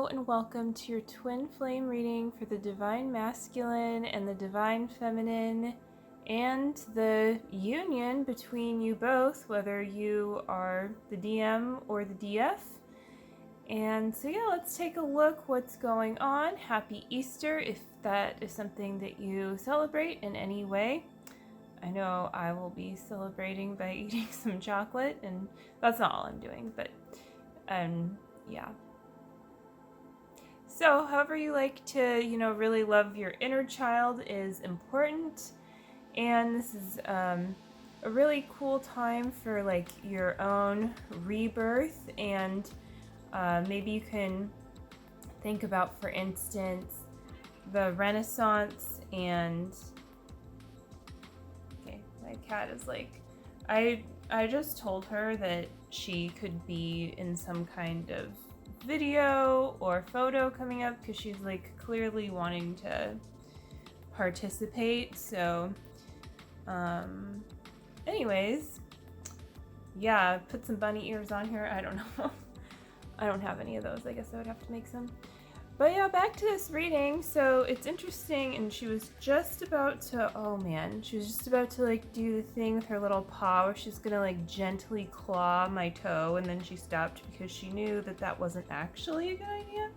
Hello and welcome to your twin flame reading for the divine masculine and the divine feminine and the union between you both, whether you are the DM or the DF. And so yeah, let's take a look what's going on. Happy Easter if that is something that you celebrate in any way. I know I will be celebrating by eating some chocolate, and that's not all I'm doing, but yeah. So however you like to, really love your inner child is important. And this is a really cool time for like your own rebirth. And maybe you can think about, for instance, the Renaissance and... Okay, my cat is like... I just told her that she could be in some kind of video or photo coming up because she's like clearly wanting to participate. So anyways, yeah, put some bunny ears on here. I don't know. I don't have any of those. I guess I would have to make some. But yeah, back to this reading. So it's interesting, and she was just about to, she was just about to like do the thing with her little paw where she's gonna like gently claw my toe, and then she stopped because she knew that that wasn't actually a good idea.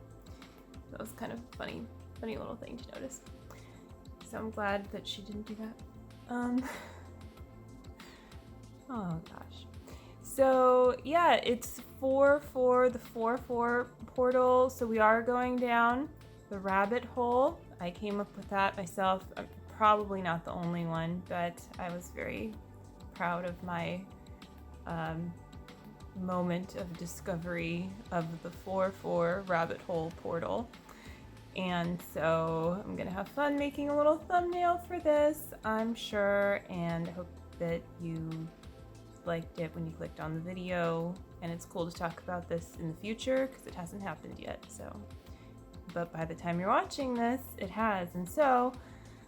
That was kind of funny little thing to notice. So I'm glad that she didn't do that. Oh gosh. So yeah, it's 4/4, the 4/4 portal. So we are going down the rabbit hole. I came up with that myself. I'm probably not the only one, but I was very proud of my moment of discovery of the 4/4 rabbit hole portal. And so I'm gonna have fun making a little thumbnail for this, I'm sure, and I hope that you liked it when you clicked on the video, and it's cool to talk about this in the future because it hasn't happened yet. So, but by the time you're watching this, it has. And so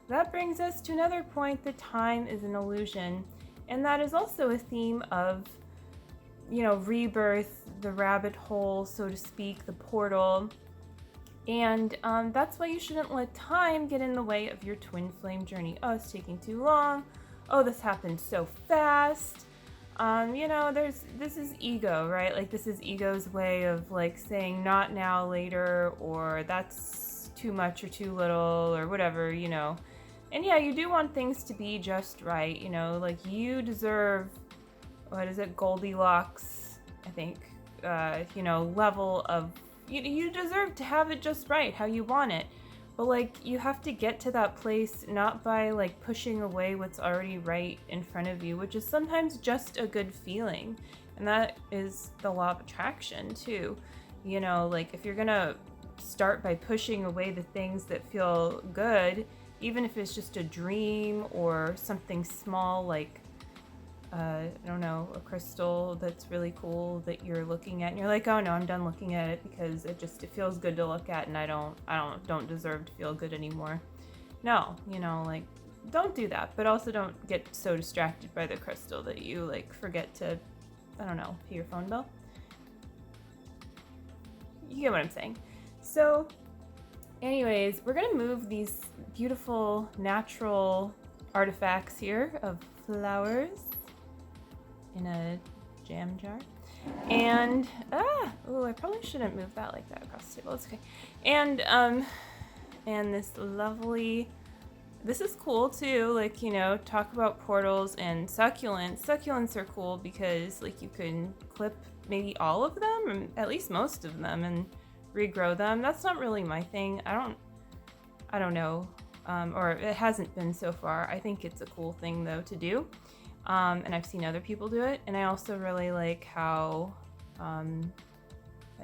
that brings us to another point, that time is an illusion, and that is also a theme of, rebirth, the rabbit hole, so to speak, the portal. And that's why you shouldn't let time get in the way of your twin flame journey. Oh, it's taking too long. Oh, this happened so fast. This is ego, right? Like, this is ego's way of like saying not now, later, or that's too much or too little or whatever, And yeah, you do want things to be just right, like you deserve, what is it, Goldilocks, I think, level of, you deserve to have it just right, how you want it. But like, you have to get to that place not by like pushing away what's already right in front of you, which is sometimes just a good feeling. And that is the law of attraction too. Like if you're gonna start by pushing away the things that feel good, even if it's just a dream or something small, like I don't know, a crystal that's really cool that you're looking at and you're like, oh no, I'm done looking at it because it feels good to look at, and I don't deserve to feel good anymore. No, like, don't do that, but also don't get so distracted by the crystal that you like forget to, I don't know, pay your phone bill. You get what I'm saying. So anyways, we're gonna move these beautiful natural artifacts here of flowers in a jam jar, and I probably shouldn't move that like that across the table. It's okay. And this lovely, this is cool too, like, talk about portals and succulents. Succulents are cool because like you can clip maybe all of them, or at least most of them, and regrow them. That's not really my thing. I don't know, or it hasn't been so far. I think it's a cool thing though to do. And I've seen other people do it, and I also really like how, I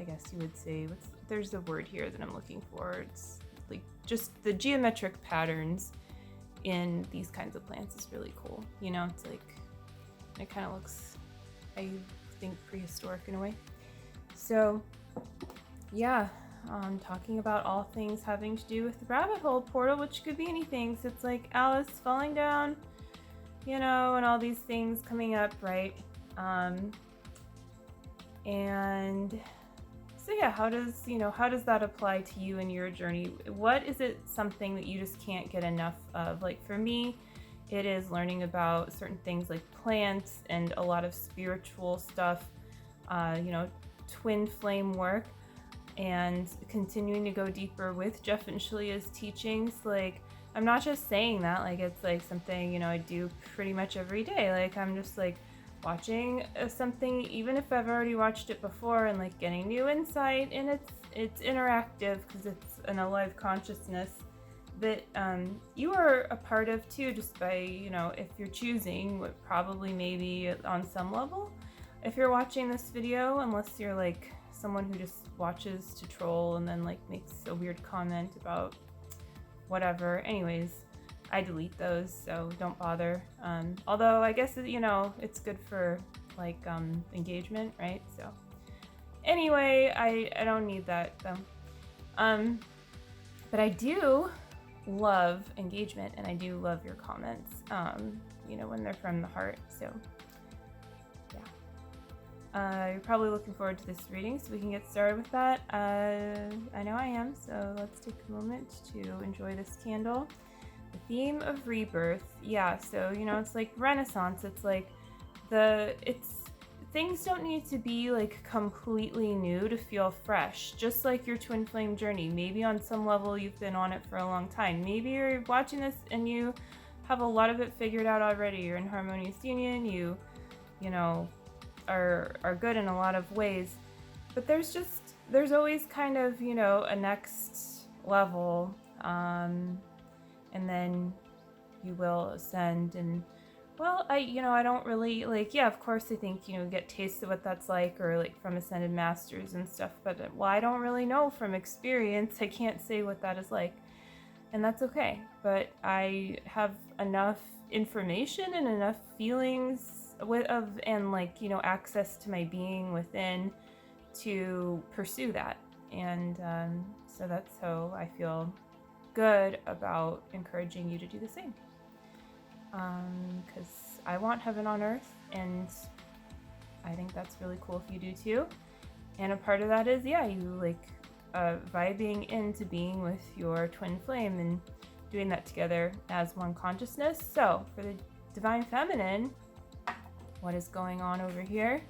guess you would say, there's a word here that I'm looking for. It's like just the geometric patterns in these kinds of plants is really cool. It's like, it kind of looks, I think, prehistoric in a way. So yeah, talking about all things having to do with the rabbit hole portal, which could be anything. So it's like Alice falling down, and all these things coming up, right? And So yeah, how does that apply to you in your journey? What is it something that you just can't get enough of? Like for me, it is learning about certain things like plants and a lot of spiritual stuff, twin flame work, and continuing to go deeper with Jeff and Shalia's teachings. Like, I'm not just saying that, like it's like something, I do pretty much every day. Like I'm just like watching something, even if I've already watched it before, and like getting new insight, and it's interactive because it's an alive consciousness that you are a part of too, just by, if you're choosing, probably maybe on some level, if you're watching this video, unless you're like someone who just watches to troll and then like makes a weird comment about whatever. Anyways, I delete those, so don't bother. Although I guess, it's good for like engagement, right? So anyway, I don't need that though. But I do love engagement, and I do love your comments, when they're from the heart. So yeah. You're probably looking forward to this reading, so we can get started with that. I know I am, so let's take a moment to enjoy this candle. The theme of rebirth, yeah, so, it's like Renaissance. It's like things don't need to be like completely new to feel fresh, just like your twin flame journey. Maybe on some level you've been on it for a long time. Maybe you're watching this and you have a lot of it figured out already. You're in harmonious union, you are good in a lot of ways, but there's always kind of, a next level, and then you will ascend. And well, I don't really like, yeah, of course I think, get tastes of what that's like, or like from ascended masters and stuff, but well, I don't really know from experience. I can't say what that is like, and that's okay. But I have enough information and enough feelings and like, access to my being within to pursue that. And so that's how I feel good about encouraging you to do the same, because I want heaven on earth, and I think that's really cool if you do too. And a part of that is, yeah, you like vibing into being with your twin flame and doing that together as one consciousness. So for the divine feminine, what is going on over here?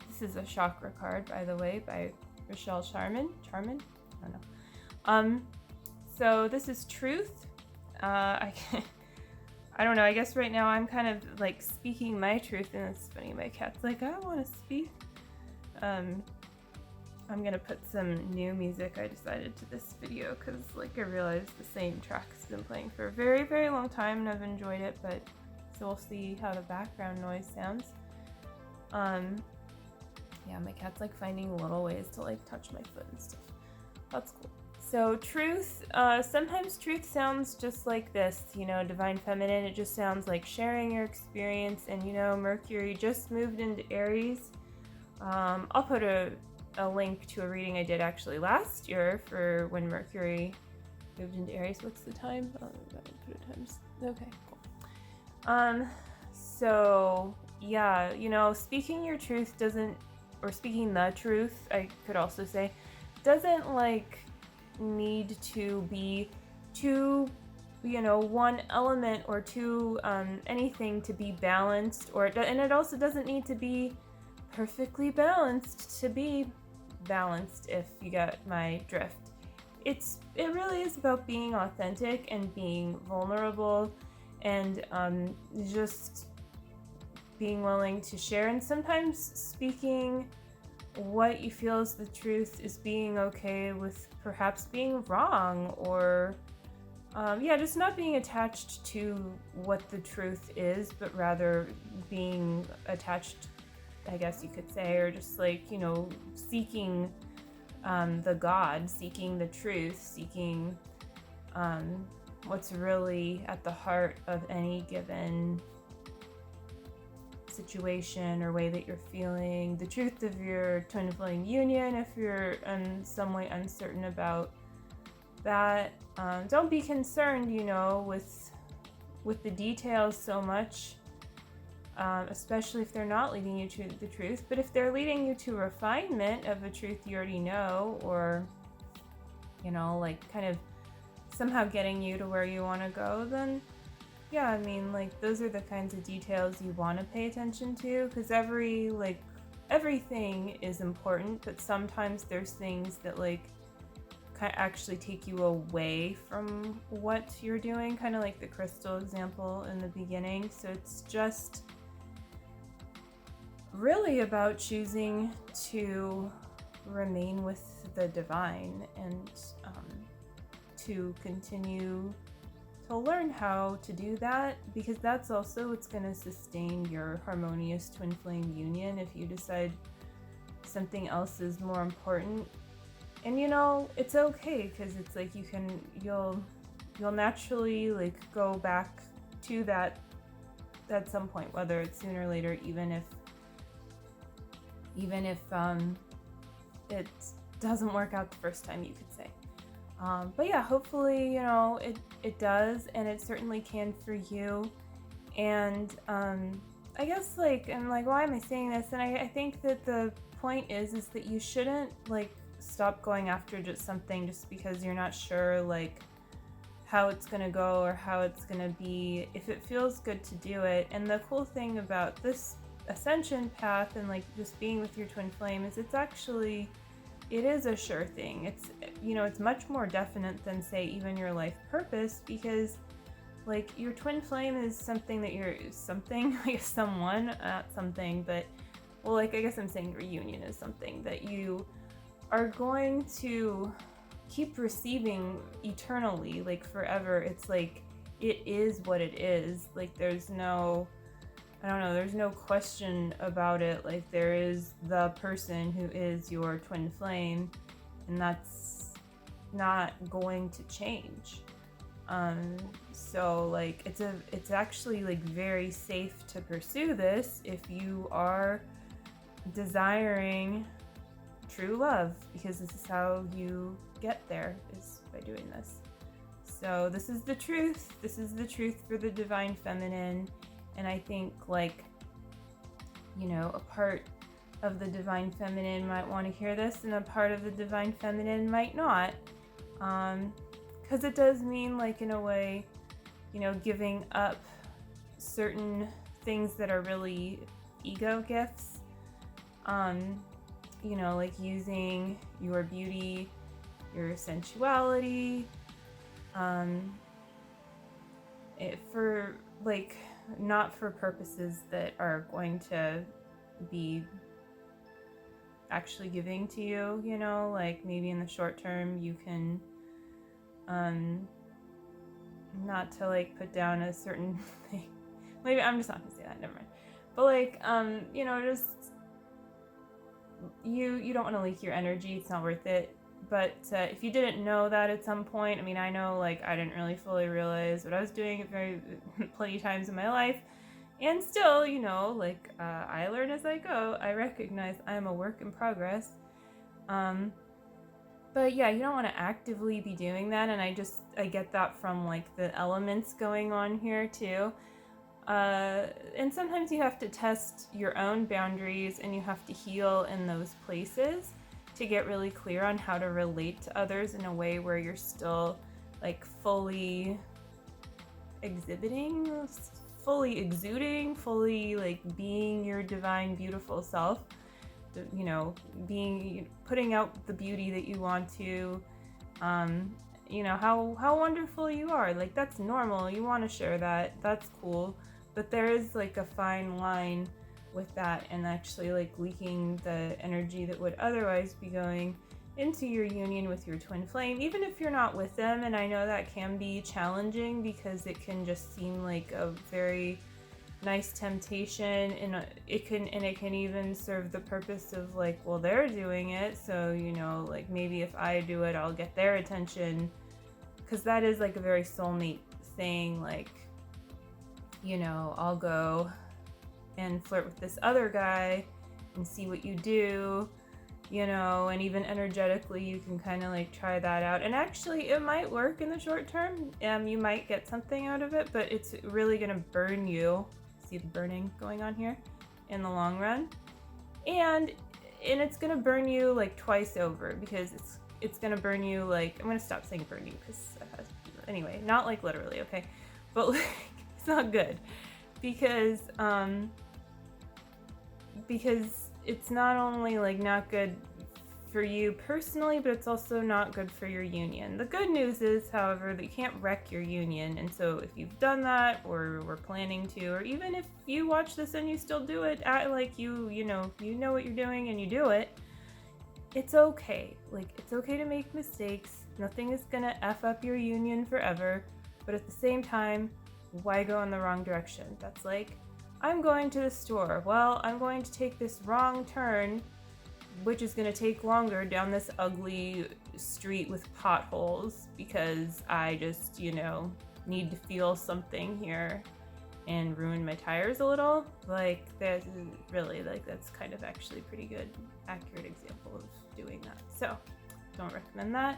This is a chakra card, by the way, by Rachelle Charman. I don't know. So this is truth. I don't know. I guess right now I'm kind of like speaking my truth, and it's funny. My cat's like, I want to speak. I'm gonna put some new music I decided to this video, because like I realized the same track has been playing for a very, very long time, and I've enjoyed it. But so we'll see how the background noise sounds. Yeah, my cat's like finding little ways to like touch my foot and stuff. That's cool. So truth, sometimes truth sounds just like this, divine feminine. It just sounds like sharing your experience. And Mercury just moved into Aries. I'll put a link to a reading I did actually last year for when Mercury moved into Aries. What's the time? Oh, I gotta put it times. Okay, cool. So yeah, speaking your truth doesn't, or speaking the truth, I could also say, doesn't like need to be too, one element or too anything to be balanced, and it also doesn't need to be perfectly balanced to be balanced, if you get my drift. It really is about being authentic and being vulnerable, and just being willing to share, and sometimes speaking what you feel is the truth is being okay with perhaps being wrong, or just not being attached to what the truth is, but rather being attached, I guess you could say, or just like, seeking the God, seeking the truth, seeking what's really at the heart of any given situation or way that you're feeling, the truth of your twin flame union. If you're in some way uncertain about that, don't be concerned, with the details so much. especially if they're not leading you to the truth. But if they're leading you to refinement of a truth you already know, or, you know, like kind of somehow getting you to where you want to go, then yeah, I mean, like, those are the kinds of details you want to pay attention to, because everything is important, but sometimes there's things that, like, actually take you away from what you're doing, kind of like the crystal example in the beginning. So it's just really about choosing to remain with the divine and to continue to learn how to do that, because that's also what's going to sustain your harmonious twin flame union. If you decide something else is more important, and you know, it's okay, because it's like you'll naturally like go back to that at some point, whether it's sooner or later, even if it doesn't work out the first time, you could say. But yeah, hopefully, you know, it does, and it certainly can for you. And I guess, like, and like, why am I saying this? And I think that the point is that you shouldn't like stop going after just something just because you're not sure like how it's gonna go or how it's gonna be. If it feels good to do it. And the cool thing about this ascension path and like just being with your twin flame is it is a sure thing. It's, you know, it's much more definite than, say, even your life purpose, because like your twin flame is something that like someone, not something, but well, like I guess I'm saying reunion is something that you are going to keep receiving eternally, like forever. It's like, it is what it is. Like there's no question about it. Like there is the person who is your twin flame, and that's not going to change. So like it's actually like very safe to pursue this if you are desiring true love, because this is how you get there, is by doing this. So this is the truth. This is the truth for the divine feminine. And I think, like, you know, a part of the divine feminine might want to hear this, and a part of the divine feminine might not. Because it does mean, like, in a way, you know, giving up certain things that are really ego gifts. You know, like using your beauty, your sensuality, for, like, not for purposes that are going to be actually giving to you, you know, like maybe in the short term you can, not to like put down a certain thing, maybe I'm just not gonna say that, never mind, but like, you know, just, you don't want to leak your energy, it's not worth it. But if you didn't know that at some point, I mean, I know, like, I didn't really fully realize what I was doing plenty of times in my life. And still, you know, like, I learn as I go. I recognize I'm a work in progress. But yeah, you don't want to actively be doing that. And I get that from, like, the elements going on here, too. And sometimes you have to test your own boundaries, and you have to heal in those places to get really clear on how to relate to others in a way where you're still like fully exuding, fully like being your divine, beautiful self, you know, putting out the beauty that you want to, you know, how wonderful you are. Like, that's normal. You want to share that. That's cool. But there is like a fine line with that, and actually like leaking the energy that would otherwise be going into your union with your twin flame, even if you're not with them. And I know that can be challenging because it can just seem like a very nice temptation, and it can even serve the purpose of like, well, they're doing it, so, you know, like maybe if I do it, I'll get their attention, because that is like a very soulmate thing. Like, you know, I'll go and flirt with this other guy and see what you do, you know, and even energetically you can kind of like try that out, and actually it might work in the short term. You might get something out of it, but it's really gonna burn you. see the burning going on here in the long run. And it's gonna burn you like twice over, because it's gonna burn you like, I'm gonna stop saying burn you because anyway, not like literally, okay, but like it's not good, because it's not only like not good for you personally, but it's also not good for your union. The good news is, however, that you can't wreck your union, and so if you've done that or were planning to, or even if you watch this and you still do it, like you know what you're doing and you do it, it's okay. Like, it's okay to make mistakes. Nothing is gonna F up your union forever, but at the same time, why go in the wrong direction? That's like, I'm going to the store. Well, I'm going to take this wrong turn, which is going to take longer down this ugly street with potholes, because I just, need to feel something here and ruin my tires a little. Like, that's really, like, that's kind of actually a pretty good, accurate example of doing that. So, don't recommend that.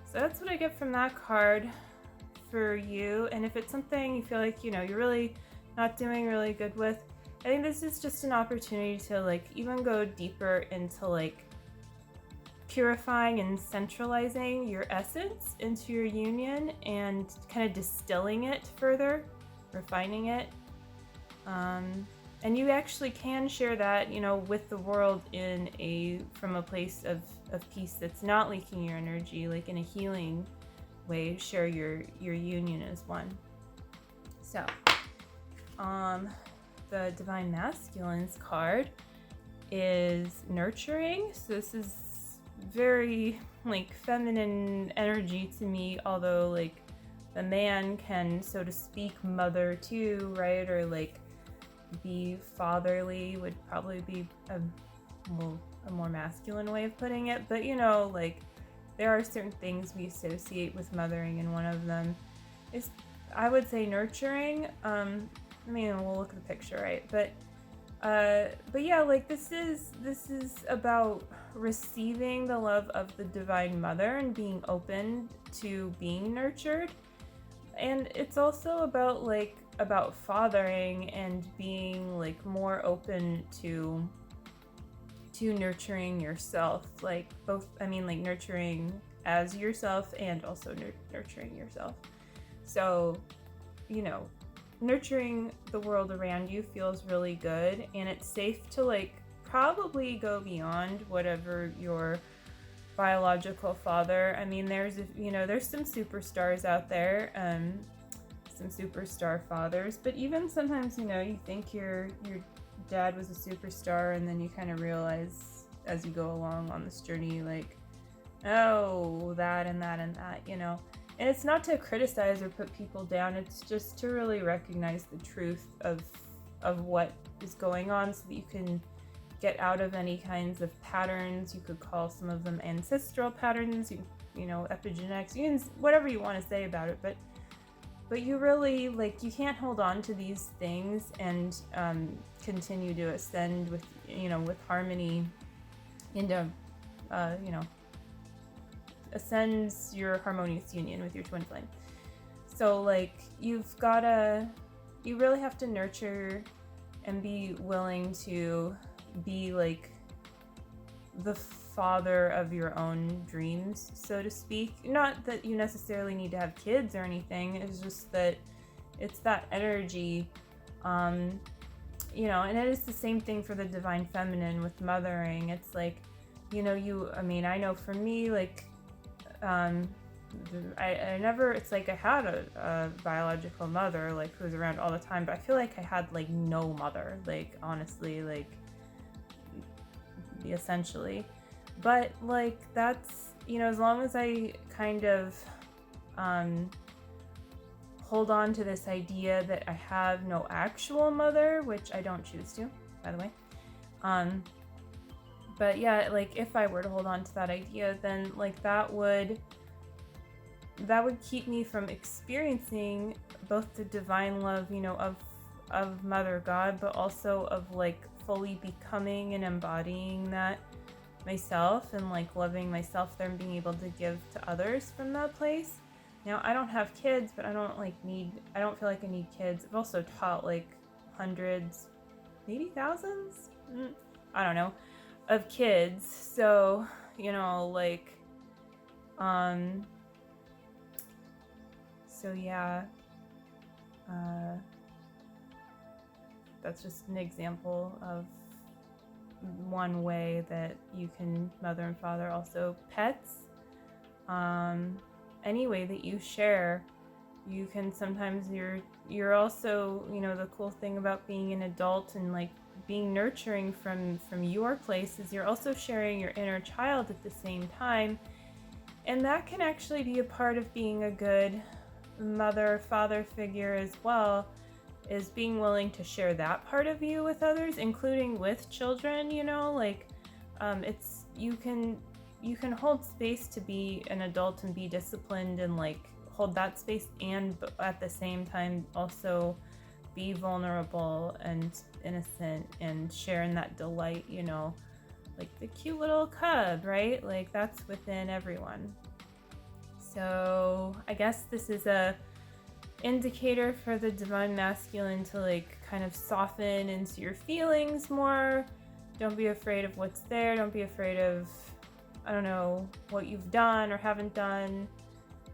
So that's what I get from that card for you. And if it's something you feel like, you're really not doing really good with, I think this is just an opportunity to like even go deeper into like purifying and centralizing your essence into your union and kind of distilling it further, refining it. And you actually can share that, with the world from a place of peace that's not leaking your energy, like in a healing way. Share your union as one. So, the Divine Masculines card is nurturing. So this is very like feminine energy to me, although like the man can, so to speak, mother too, right? Or like be fatherly would probably be a more masculine way of putting it. But like there are certain things we associate with mothering, and one of them is, I would say, nurturing. We'll look at the picture, right? But yeah, like this is about receiving the love of the Divine Mother and being open to being nurtured. And it's also about fathering and being like more open to nurturing yourself, like both, like nurturing as yourself and also nurturing yourself. So, nurturing the world around you feels really good, and it's safe to like probably go beyond whatever your biological father. There's some superstars out there, some superstar fathers, but even sometimes, you think your dad was a superstar, and then you kind of realize as you go along on this journey, like, oh, that and that and that, And it's not to criticize or put people down, it's just to really recognize the truth of what is going on, so that you can get out of any kinds of patterns. You could call some of them ancestral patterns, epigenetics, whatever you want to say about it, but you really, like, you can't hold on to these things and continue to ascend with harmony into, ascends your harmonious union with your twin flame. So like you really have to nurture and be willing to be like the father of your own dreams, so to speak. Not that you necessarily need to have kids or anything, it's just that it's that energy, and it is the same thing for the Divine Feminine with mothering. It's like, I know for me, like, I never, it's like I had a biological mother, like, who was around all the time, but I feel like I had like no mother, like, honestly, like, essentially. But like that's, as long as I kind of hold on to this idea that I have no actual mother, which I don't choose to, by the way, but yeah, like if I were to hold on to that idea, then like that would keep me from experiencing both the divine love, of Mother God, but also of like fully becoming and embodying that myself, and like loving myself there and being able to give to others from that place. Now, I don't have kids, but I don't feel like I need kids. I've also taught like hundreds, maybe thousands, I don't know, of kids. So, you know, like, so yeah, that's just an example of one way that you can mother and father. Also pets, any way that you share, you can sometimes you're also, you know, the cool thing about being an adult and like being nurturing from your place is you're also sharing your inner child at the same time, and that can actually be a part of being a good mother father figure as well, is being willing to share that part of you with others, including with children. You know, like it's you can hold space to be an adult and be disciplined and like hold that space, and at the same time also be vulnerable and innocent and share in that delight, you know, like the cute little cub, right? Like that's within everyone. So I guess this is a indicator for the divine masculine to like kind of soften into your feelings more. Don't be afraid of what's there. Don't be afraid of, I don't know, what you've done or haven't done.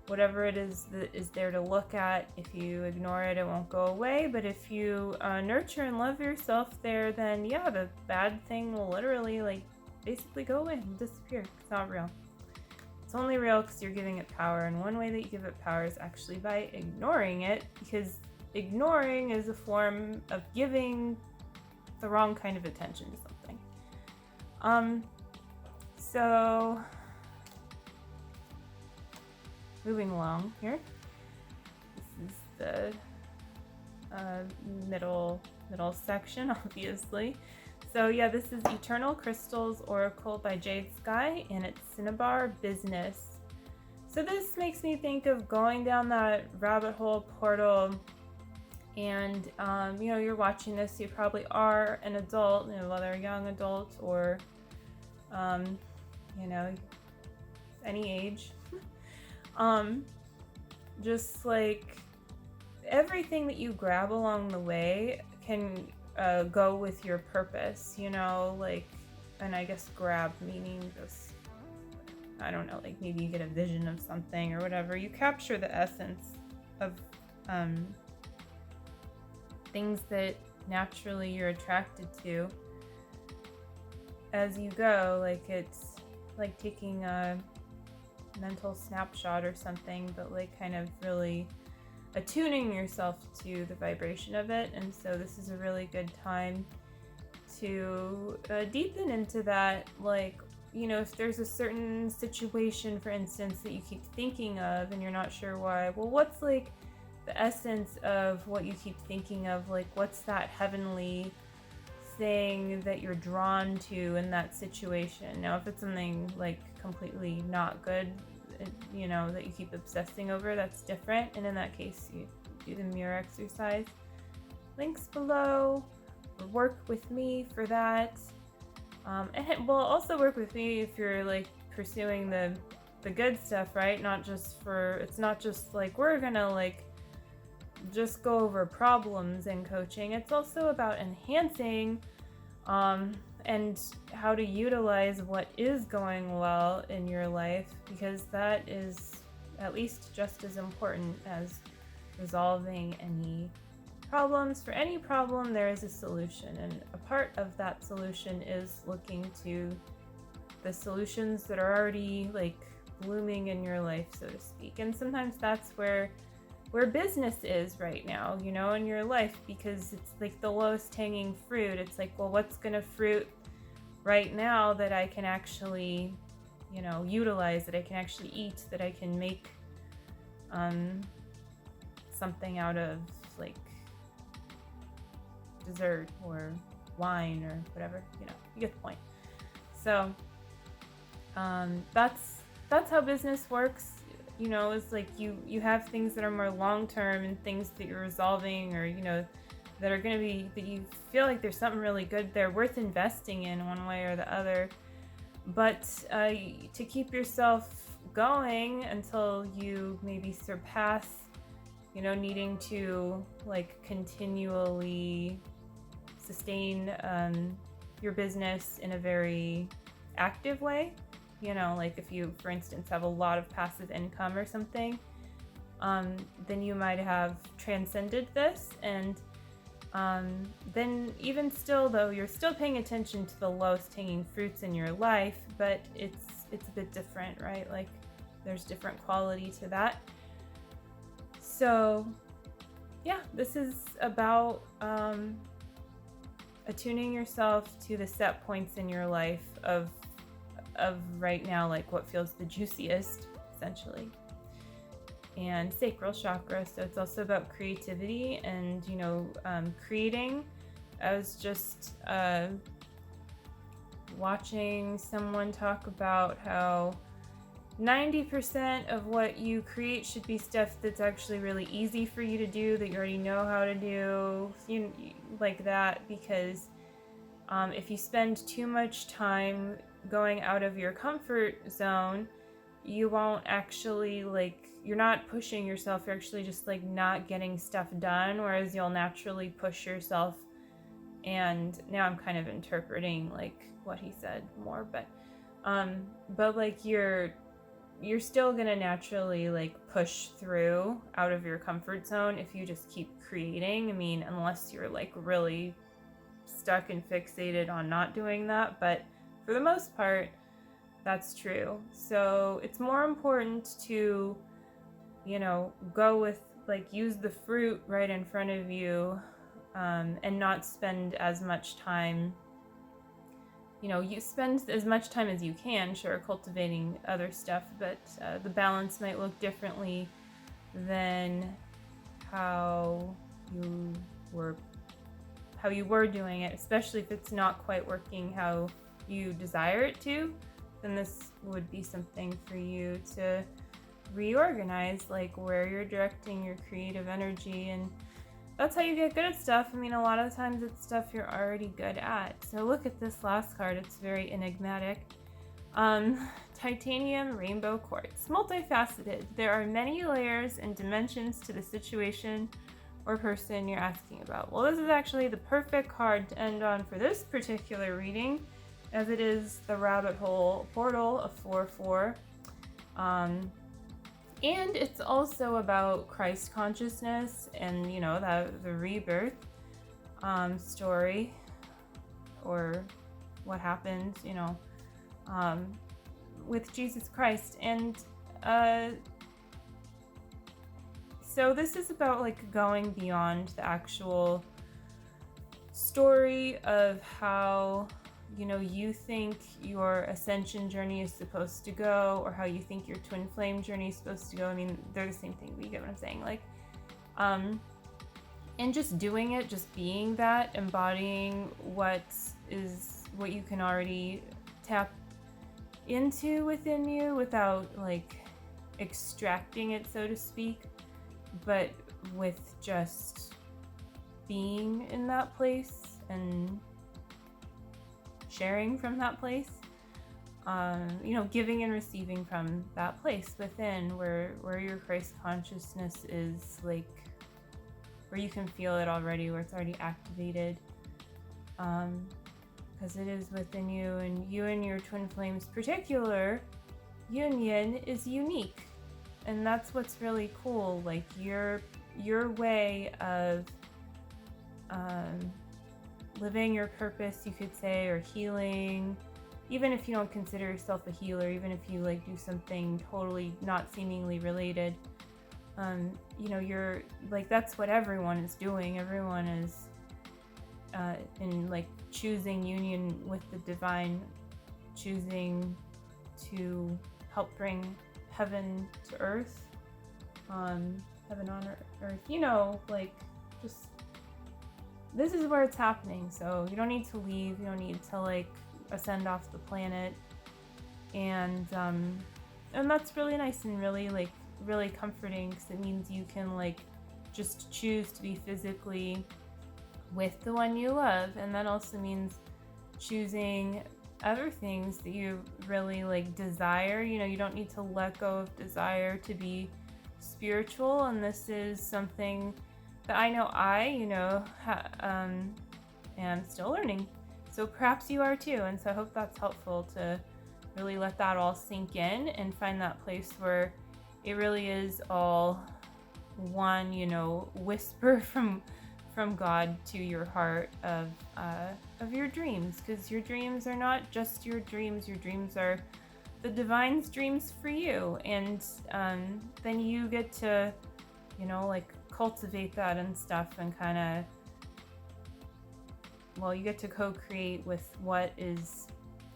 Whatever it is that is there to look at. If you ignore it, it won't go away. But if you nurture and love yourself there, then yeah, the bad thing will literally like basically go away and disappear. It's not real. It's only real because you're giving it power, and one way that you give it power is actually by ignoring it, because ignoring is a form of giving the wrong kind of attention to something. So moving along here, this is the middle section, obviously. So yeah, this is Eternal Crystals Oracle by Jade-Sky, and it's Cinnabar Business. So this makes me think of going down that rabbit hole portal, and you know, you're watching this, you probably are an adult, you know, whether a young adult or you know, any age. Just like everything that you grab along the way can go with your purpose, you know, like, and I guess grab meaning just, I don't know, like maybe you get a vision of something or whatever. You capture the essence of things that naturally you're attracted to as you go. Like it's like taking a mental snapshot or something, but like kind of really attuning yourself to the vibration of it. And so this is a really good time to deepen into that. Like, you know, if there's a certain situation, for instance, that you keep thinking of and you're not sure why, well, what's like the essence of what you keep thinking of? Like, what's that heavenly thing that you're drawn to in that situation? Now, if it's something like completely not good, you know, that you keep obsessing over, that's different. And in that case, you do the mirror exercise. Links below, or work with me for that. And it will also work with me if you're like pursuing the good stuff, right? Not just for, it's not just like we're gonna like just go over problems in coaching. It's also about enhancing and how to utilize what is going well in your life, because that is at least just as important as resolving any problems. For any problem, there is a solution, and a part of that solution is looking to the solutions that are already like blooming in your life, so to speak. And sometimes that's where business is right now, you know, in your life, because it's like the lowest hanging fruit. It's like, well, what's gonna fruit right now that I can actually, you know, utilize, that I can actually eat, that I can make something out of, like dessert or wine or whatever, you know, you get the point. So that's how business works. You know, it's like you have things that are more long-term and things that you're resolving, or, you know, that are going to be, that you feel like there's something really good there worth investing in one way or the other. But to keep yourself going until you maybe surpass, you know, needing to like continually sustain your business in a very active way. You know, like if you, for instance, have a lot of passive income or something, then you might have transcended this. And then even still, though, you're still paying attention to the lowest hanging fruits in your life, but it's a bit different, right? Like there's different quality to that. So yeah, this is about attuning yourself to the set points in your life of right now, like what feels the juiciest, essentially. And sacral chakra, so it's also about creativity and, you know, creating. I was just watching someone talk about how 90% of what you create should be stuff that's actually really easy for you to do, that you already know how to do, like that, because if you spend too much time going out of your comfort zone, you won't actually, like, you're not pushing yourself, you're actually just like not getting stuff done, whereas you'll naturally push yourself. And now I'm kind of interpreting like what he said more, but like you're still gonna naturally like push through out of your comfort zone if you just keep creating. I mean, unless you're like really stuck and fixated on not doing that, but for the most part, that's true. So it's more important to, you know, go with, like, use the fruit right in front of you, and not spend as much time, you know, you spend as much time as you can, sure, cultivating other stuff, but the balance might look differently than how you were doing it, especially if it's not quite working how you desire it to. Then this would be something for you to reorganize, like where you're directing your creative energy, and that's how you get good at stuff. I mean, a lot of times it's stuff you're already good at. So look at this last card, it's very enigmatic. Titanium rainbow quartz, multifaceted. There are many layers and dimensions to the situation or person you're asking about. Well, this is actually the perfect card to end on for this particular reading, as it is the rabbit hole portal of 4/4. And it's also about Christ consciousness and, you know, the rebirth story, or what happens, you know, with Jesus Christ. And so this is about like going beyond the actual story of how, you know, you think your ascension journey is supposed to go, or how you think your twin flame journey is supposed to go. I mean, they're the same thing, but you get what I'm saying. Like, and just doing it, just being that, embodying what you can already tap into within you without like extracting it, so to speak, but with just being in that place and sharing from that place, you know, giving and receiving from that place within, where your Christ consciousness is, like, where you can feel it already, where it's already activated, because it is within you, and you and your twin flame's particular union is unique, and that's what's really cool. Like your way of living your purpose, you could say, or healing, even if you don't consider yourself a healer, even if you like do something totally not seemingly related, you know, you're like, that's what everyone is doing. Everyone is in like choosing union with the divine, choosing to help bring heaven to earth, heaven on earth, you know, like, just, this is where it's happening. So you don't need to leave, you don't need to like ascend off the planet, and that's really nice and really like really comforting, because it means you can like just choose to be physically with the one you love, and that also means choosing other things that you really like desire. You know, you don't need to let go of desire to be spiritual, and this is something that I know and I'm still learning. So perhaps you are too. And so I hope that's helpful to really let that all sink in and find that place where it really is all one, you know, whisper from God to your heart of your dreams, because your dreams are not just your dreams. Your dreams are the divine's dreams for you, and then you get to, you know, like cultivate that and stuff, and kind of, well, you get to co-create with what is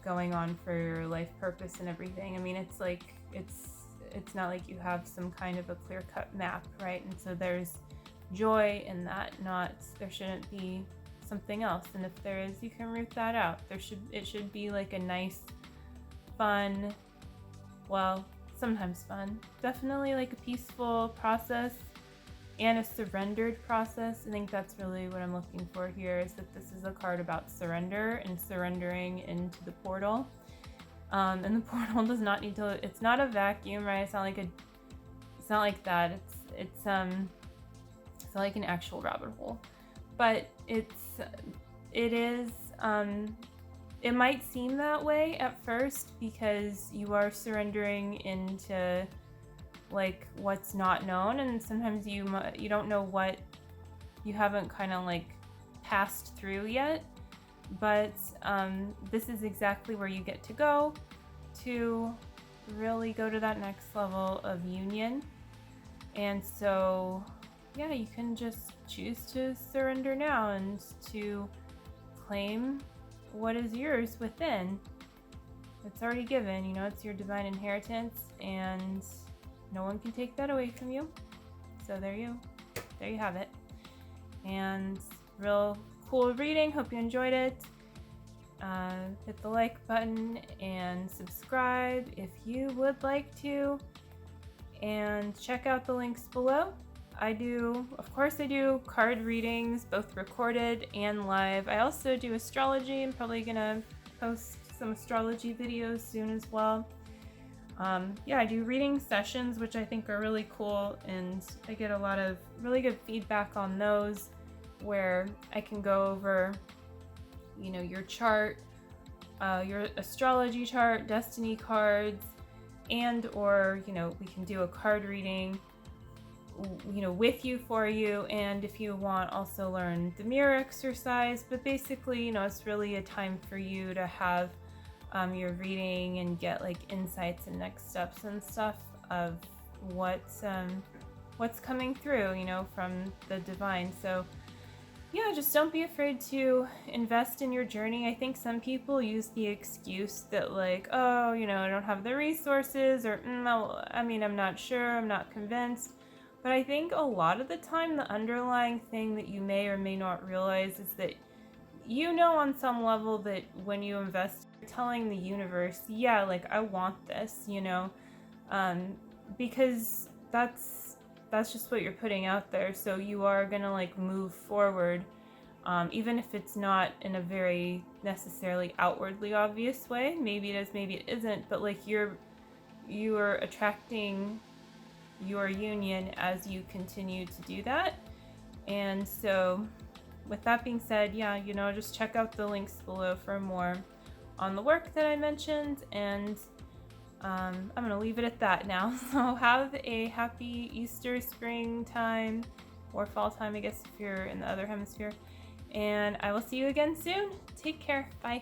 going on for your life purpose and everything. I mean, it's like it's not like you have some kind of a clear-cut map, right? And so there's joy in that. Not, there shouldn't be something else, and if there is, you can root that out. It should be like a nice, fun, well, sometimes fun, definitely like a peaceful process and a surrendered process. I think that's really what I'm looking for here, is that this is a card about surrender and surrendering into the portal. And the portal does not need to, it's not a vacuum, right? It's not like that. It's not like an actual rabbit hole, but it is, it might seem that way at first because you are surrendering into like what's not known, and sometimes you don't know what you haven't kind of like passed through yet, but this is exactly where you get to go to really go to that next level of union. And so yeah, you can just choose to surrender now and to claim what is yours within. It's already given, you know, it's your divine inheritance, and no one can take that away from you. So there you have it. And real cool reading. Hope you enjoyed it. Hit the like button and subscribe if you would like to, and check out the links below. Of course I do card readings, both recorded and live. I also do astrology. I'm probably gonna post some astrology videos soon as well. Yeah, I do reading sessions, which I think are really cool, and I get a lot of really good feedback on those, where I can go over, you know, your chart, your astrology chart, destiny cards, and or, you know, we can do a card reading, you know, with you, for you, and if you want, also learn the mirror exercise. But basically, you know, it's really a time for you to have your reading and get like insights and next steps and stuff of what's coming through, you know, from the divine. So yeah, just don't be afraid to invest in your journey. I think some people use the excuse that like, oh, you know, I don't have the resources, or I mean, I'm not sure, I'm not convinced. But I think a lot of the time the underlying thing that you may or may not realize is that, you know, on some level that when you invest, you're telling the universe, yeah, like I want this, you know, because that's just what you're putting out there. So you are gonna like move forward, even if it's not in a very necessarily outwardly obvious way. Maybe it is, maybe it isn't, but like you are attracting your union as you continue to do that. And so with that being said, yeah, you know, just check out the links below for more on the work that I mentioned, and I'm gonna leave it at that now. So have a happy Easter, springtime, or fall time, I guess, if you're in the other hemisphere, and I will see you again soon. Take care. Bye.